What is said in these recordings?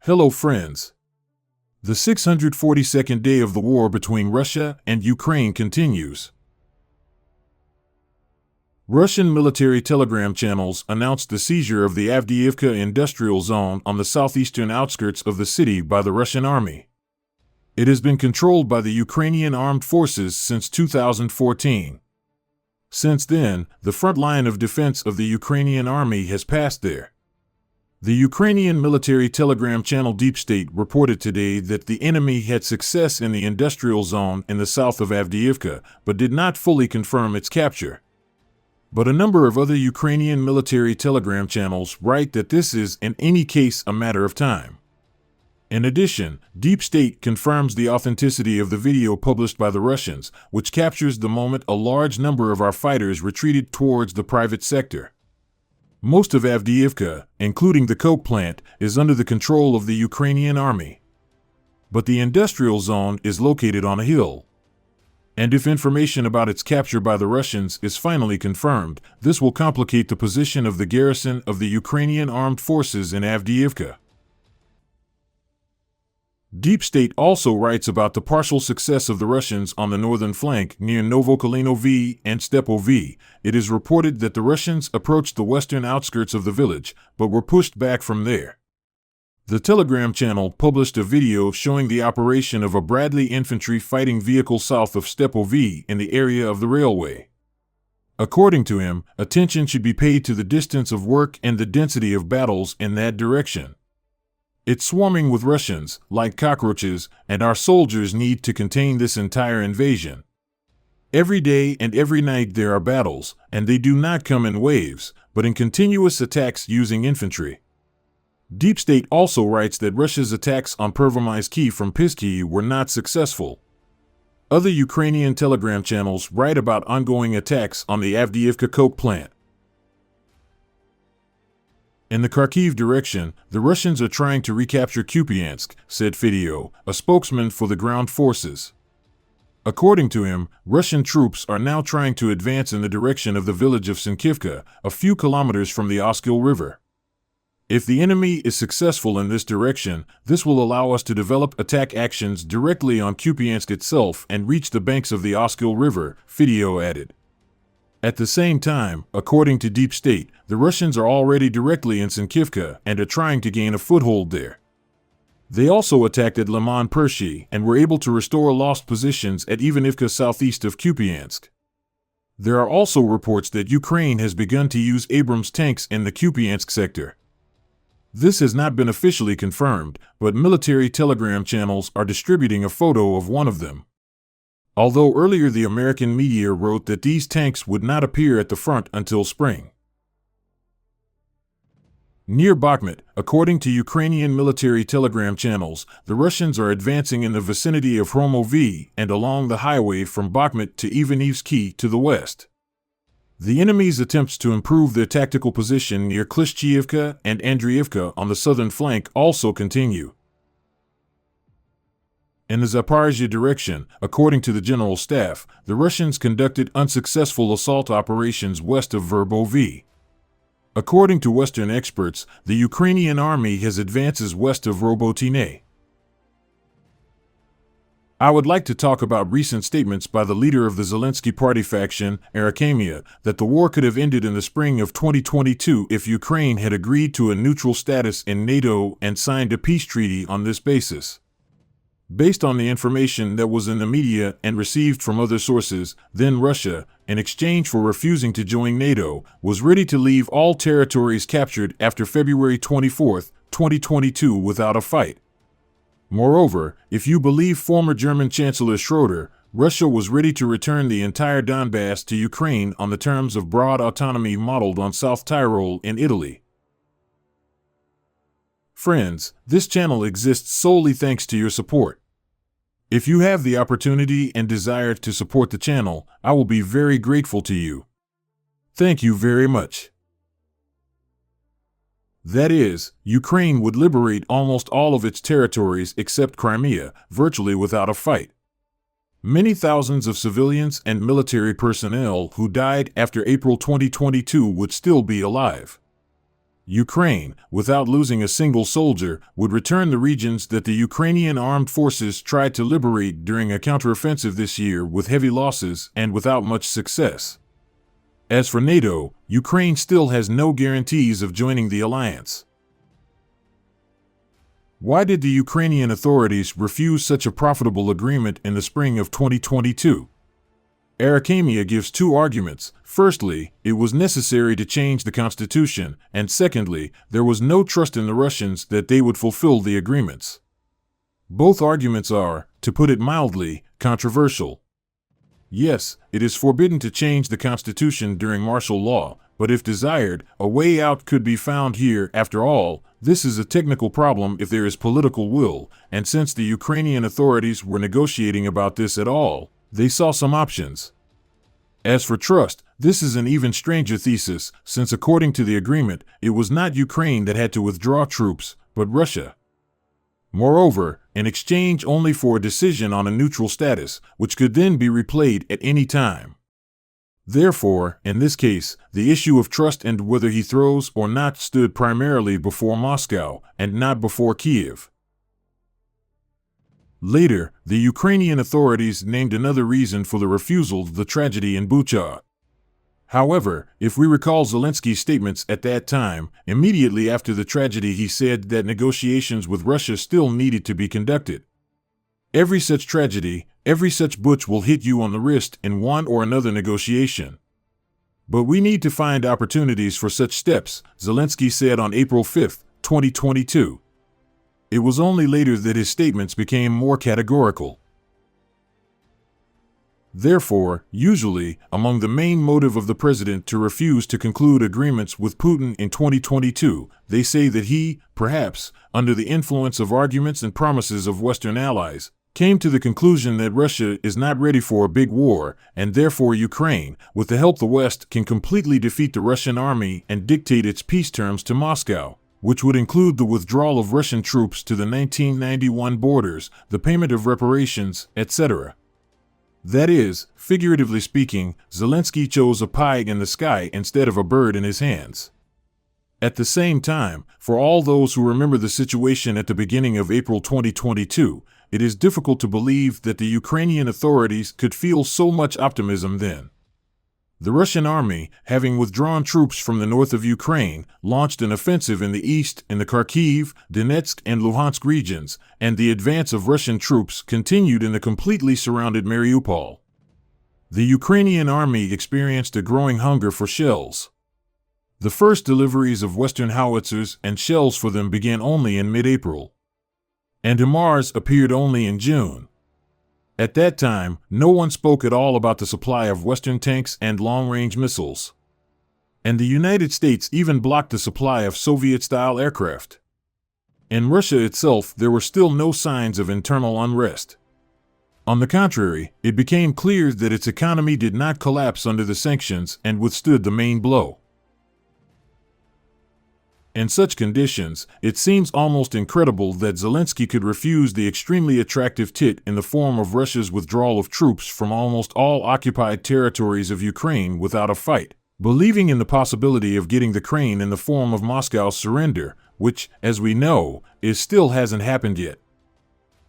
Hello friends. The 642nd day of the war between Russia and Ukraine continues. Russian military telegram channels announced the seizure of the Avdiivka industrial zone on the southeastern outskirts of the city by the Russian army. It has been controlled by the Ukrainian armed forces since 2014. Since then, the front line of defense of the Ukrainian army has passed there. The Ukrainian military telegram channel Deep State reported today that the enemy had success in the industrial zone in the south of Avdiivka, but did not fully confirm its capture. But a number of other Ukrainian military telegram channels write that this is, in any case, a matter of time. In addition, Deep State confirms the authenticity of the video published by the Russians, which captures the moment a large number of our fighters retreated towards the private sector. Most of Avdiivka, including the coke plant, is under the control of the Ukrainian army. But the industrial zone is located on a hill. And if information about its capture by the Russians is finally confirmed, this will complicate the position of the garrison of the Ukrainian armed forces in Avdiivka. Deep State also writes about the partial success of the Russians on the northern flank near Novokolino and Stepo. It is reported that the Russians approached the western outskirts of the village, but were pushed back from there. The Telegram channel published a video showing the operation of a Bradley infantry fighting vehicle south of Stepo in the area of the railway. According to him, attention should be paid to the distance of work and the density of battles in that direction. It's swarming with Russians, like cockroaches, and our soldiers need to contain this entire invasion. Every day and every night there are battles, and they do not come in waves, but in continuous attacks using infantry. Deep State also writes that Russia's attacks on Pervomysky from Pisky were not successful. Other Ukrainian telegram channels write about ongoing attacks on the Avdiivka coke plant. In the Kharkiv direction, the Russians are trying to recapture Kupiansk, said Fedyo, a spokesman for the ground forces. According to him, Russian troops are now trying to advance in the direction of the village of Sinkivka, a few kilometers from the Oskil River. If the enemy is successful in this direction, this will allow us to develop attack actions directly on Kupiansk itself and reach the banks of the Oskil River, Fedyo added. At the same time, according to Deep State, the Russians are already directly in Sinkivka and are trying to gain a foothold there. They also attacked at Liman Pershi and were able to restore lost positions at Ivanivka southeast of Kupiansk. There are also reports that Ukraine has begun to use Abrams tanks in the Kupiansk sector. This has not been officially confirmed, but military telegram channels are distributing a photo of one of them. Although earlier the American media wrote that these tanks would not appear at the front until spring. Near Bakhmut, according to Ukrainian military telegram channels, the Russians are advancing in the vicinity of Hromovy and along the highway from Bakhmut to Ivanivsky to the west. The enemy's attempts to improve their tactical position near Klishchiivka and Andriivka on the southern flank also continue. In the Zaporizhzhia direction, according to the General Staff, the Russians conducted unsuccessful assault operations west of Verbovy. According to Western experts, the Ukrainian army has advances west of Robotine. I would like to talk about recent statements by the leader of the Zelensky party faction, Arakhamia, that the war could have ended in the spring of 2022 if Ukraine had agreed to a neutral status in NATO and signed a peace treaty on this basis. Based on the information that was in the media and received from other sources, then Russia, in exchange for refusing to join NATO, was ready to leave all territories captured after February 24, 2022 without a fight. Moreover, if you believe former German Chancellor Schroeder, Russia was ready to return the entire Donbass to Ukraine on the terms of broad autonomy modeled on South Tyrol in Italy. Friends, this channel exists solely thanks to your support. If you have the opportunity and desire to support the channel, I will be very grateful to you. Thank you very much. That is, Ukraine would liberate almost all of its territories except Crimea, virtually without a fight. Many thousands of civilians and military personnel who died after April 2022 would still be alive. Ukraine, without losing a single soldier, would return the regions that the Ukrainian armed forces tried to liberate during a counteroffensive this year with heavy losses and without much success. As for NATO, Ukraine still has no guarantees of joining the alliance. Why did the Ukrainian authorities refuse such a profitable agreement in the spring of 2022? Yevhenii gives two arguments. Firstly, it was necessary to change the constitution, and secondly, there was no trust in the Russians that they would fulfill the agreements. Both arguments are, to put it mildly, controversial. Yes, it is forbidden to change the constitution during martial law, but if desired, a way out could be found here. After all, this is a technical problem if there is political will, and since the Ukrainian authorities were negotiating about this at all, they saw some options. As for trust, this is an even stranger thesis, since according to the agreement, it was not Ukraine that had to withdraw troops, but Russia. Moreover, in exchange only for a decision on a neutral status, which could then be replayed at any time. Therefore, in this case, the issue of trust and whether he throws or not stood primarily before Moscow, and not before Kiev. Later, the Ukrainian authorities named another reason for the refusal: the tragedy in Bucha. However, if we recall Zelensky's statements at that time, immediately after the tragedy he said that negotiations with Russia still needed to be conducted. Every such tragedy, every such butch will hit you on the wrist in one or another negotiation. But we need to find opportunities for such steps, Zelensky said on April 5, 2022. It was only later that his statements became more categorical. Therefore, usually, among the main motive of the president to refuse to conclude agreements with Putin in 2022, they say that he, perhaps, under the influence of arguments and promises of Western allies, came to the conclusion that Russia is not ready for a big war, and therefore Ukraine, with the help of the West, can completely defeat the Russian army and dictate its peace terms to Moscow, which would include the withdrawal of Russian troops to the 1991 borders, the payment of reparations, etc. That is, figuratively speaking, Zelensky chose a pie in the sky instead of a bird in his hands. At the same time, for all those who remember the situation at the beginning of April 2022, it is difficult to believe that the Ukrainian authorities could feel so much optimism then. The Russian army, having withdrawn troops from the north of Ukraine, launched an offensive in the east in the Kharkiv, Donetsk, and Luhansk regions, and the advance of Russian troops continued in the completely surrounded Mariupol. The Ukrainian army experienced a growing hunger for shells. The first deliveries of Western howitzers and shells for them began only in mid-April, and HIMARS appeared only in June. At that time, no one spoke at all about the supply of Western tanks and long-range missiles. And the United States even blocked the supply of Soviet-style aircraft. In Russia itself, there were still no signs of internal unrest. On the contrary, it became clear that its economy did not collapse under the sanctions and withstood the main blow. In such conditions, it seems almost incredible that Zelensky could refuse the extremely attractive tit in the form of Russia's withdrawal of troops from almost all occupied territories of Ukraine without a fight, believing in the possibility of getting the crane in the form of Moscow's surrender, which, as we know, still hasn't happened yet.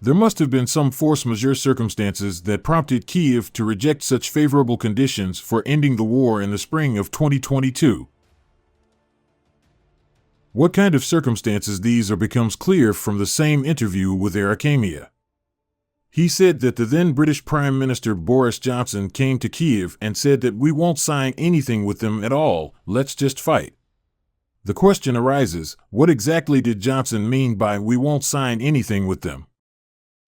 There must have been some force majeure circumstances that prompted Kiev to reject such favorable conditions for ending the war in the spring of 2022. What kind of circumstances these are becomes clear from the same interview with Yevhenii. He said that the then British Prime Minister Boris Johnson came to Kiev and said that we won't sign anything with them at all, let's just fight. The question arises, what exactly did Johnson mean by we won't sign anything with them?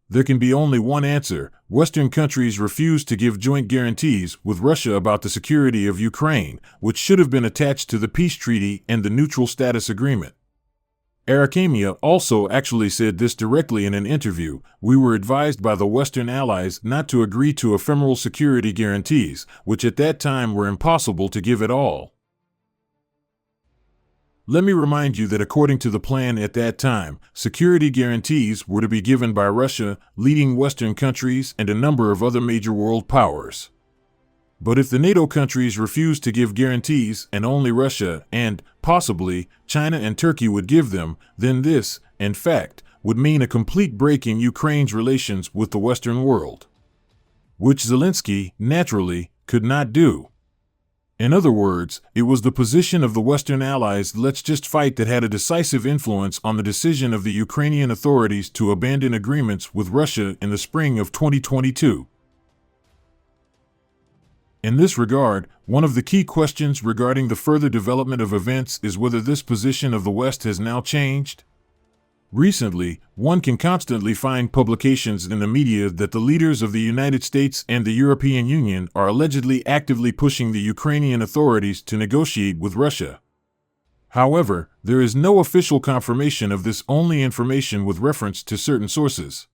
There can be only one answer: Western countries refused to give joint guarantees with Russia about the security of Ukraine, which should have been attached to the peace treaty and the neutral status agreement. Yevhenii also actually said this directly in an interview: we were advised by the Western allies not to agree to ephemeral security guarantees, which at that time were impossible to give at all. Let me remind you that according to the plan at that time, security guarantees were to be given by Russia, leading Western countries, and a number of other major world powers. But if the NATO countries refuse to give guarantees and only Russia and, possibly, China and Turkey would give them, then this, in fact, would mean a complete break in Ukraine's relations with the Western world, which Zelensky, naturally, could not do. In other words, it was the position of the Western allies' "let's just fight" that had a decisive influence on the decision of the Ukrainian authorities to abandon agreements with Russia in the spring of 2022. In this regard, one of the key questions regarding the further development of events is whether this position of the West has now changed. Recently, one can constantly find publications in the media that the leaders of the United States and the European Union are allegedly actively pushing the Ukrainian authorities to negotiate with Russia. However, there is no official confirmation of this, only information with reference to certain sources.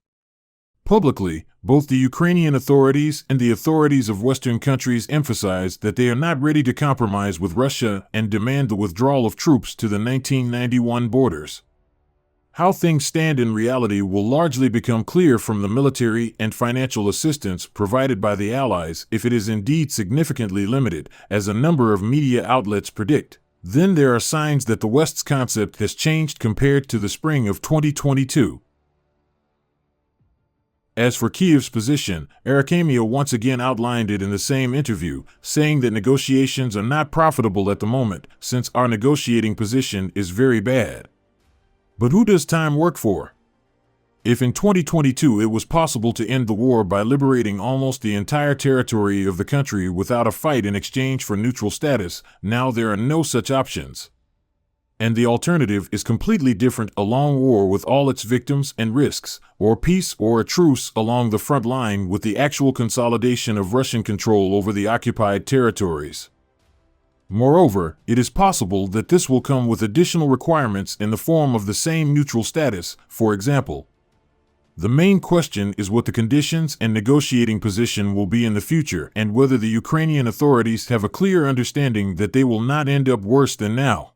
Publicly, both the Ukrainian authorities and the authorities of Western countries emphasize that they are not ready to compromise with Russia and demand the withdrawal of troops to the 1991 borders. How things stand in reality will largely become clear from the military and financial assistance provided by the Allies, if it is indeed significantly limited, as a number of media outlets predict. Then there are signs that the West's concept has changed compared to the spring of 2022. As for Kyiv's position, Yevhenii once again outlined it in the same interview, saying that negotiations are not profitable at the moment, since our negotiating position is very bad. But who does time work for? If in 2022 it was possible to end the war by liberating almost the entire territory of the country without a fight in exchange for neutral status, now there are no such options. And the alternative is completely different: a long war with all its victims and risks, or peace or a truce along the front line with the actual consolidation of Russian control over the occupied territories. Moreover, it is possible that this will come with additional requirements in the form of the same neutral status, for example. The main question is what the conditions and negotiating position will be in the future, and whether the Ukrainian authorities have a clear understanding that they will not end up worse than now.